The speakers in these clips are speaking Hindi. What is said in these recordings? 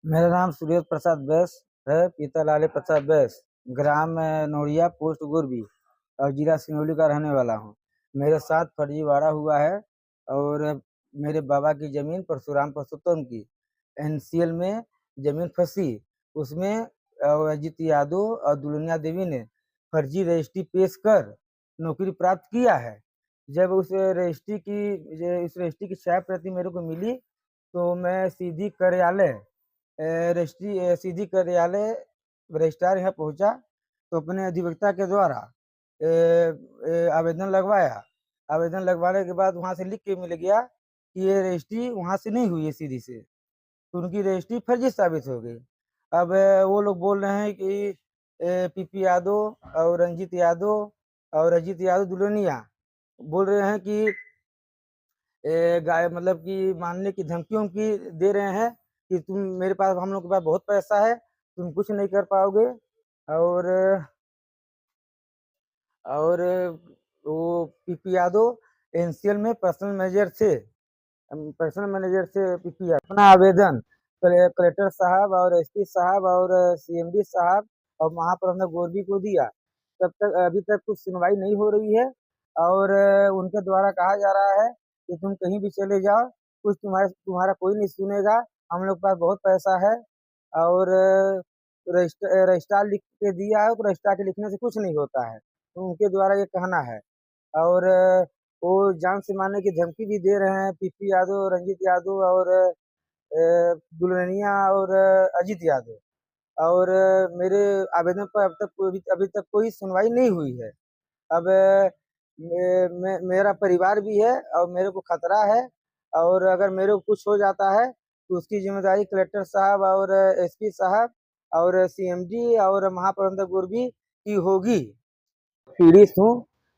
मेरा नाम सूर्य प्रसाद बैस है, पिता लाले प्रसाद बैस। ग्राम नोरिया, पोस्ट गुरबी और जिला सिंगरौली का रहने वाला हूँ। मेरे साथ फर्जीवाड़ा हुआ है और मेरे बाबा की जमीन परशुराम परसोत्तम की एनसीएल में जमीन फंसी। उसमें अजित यादव और दुल्हनिया देवी ने फर्जी रजिस्ट्री पेश कर नौकरी प्राप्त किया है। जब इस रजिस्ट्री की छाया प्रति मेरे को मिली तो मैं सीधी कार्यालय रजिस्ट्रार यहाँ पहुंचा तो अपने अधिवक्ता के द्वारा आवेदन लगवाया। आवेदन लगवाने के बाद वहां से लिख के मिल गया कि ये रजिस्ट्री वहां से नहीं हुई है सीधी से, तो उनकी रजिस्ट्री फर्जी साबित हो गई। अब वो लोग बोल रहे हैं कि पीपी यादव और रंजीत यादव और अजीत यादव दुल्हनिया बोल रहे हैं कि गाय मतलब कि मानने की धमकियों की दे रहे हैं कि तुम मेरे पास हम लोग के पास बहुत पैसा है, तुम कुछ नहीं कर पाओगे। और और वो पीपी यादव एनसीएल में पर्सनल मैनेजर से पीपी यादव अपना आवेदन कलेक्टर साहब और एसपी साहब और सीएमडी साहब और महाप्रबंधक गोरबी को दिया। तब तक अभी तक कुछ सुनवाई नहीं हो रही है और उनके द्वारा कहा जा रहा है कि तुम कहीं भी चले जाओ, कुछ तुम्हारा कोई नहीं सुनेगा, हम लोग के पास बहुत पैसा है। और रजिस्ट्रार लिख के दिया है तो रजिस्ट्रार के लिखने से कुछ नहीं होता है, तो उनके द्वारा ये कहना है। और वो जान से मारने की धमकी भी दे रहे हैं, पीपी यादव, रंजीत यादव और दुल्हनिया और अजीत यादव। और मेरे आवेदन पर अभी तक कोई सुनवाई नहीं हुई है। अब मेरा परिवार भी है और मेरे को खतरा है, और अगर मेरे को कुछ हो जाता है तो उसकी जिम्मेदारी कलेक्टर साहब और एसपी साहब और सीएमडी और महाप्रबंधक गुरबी की होगी। पीड़ित हूँ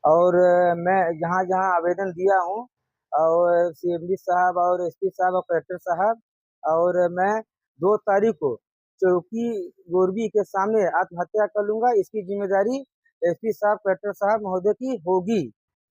और मैं जहाँ जहाँ आवेदन दिया हूँ और सीएमडी साहब और एसपी साहब और कलेक्टर साहब, और मैं 2 तारीख को चौकी गोरबी के सामने आत्महत्या कर लूंगा। इसकी जिम्मेदारी एसपी साहब, कलेक्टर साहब महोदय की होगी।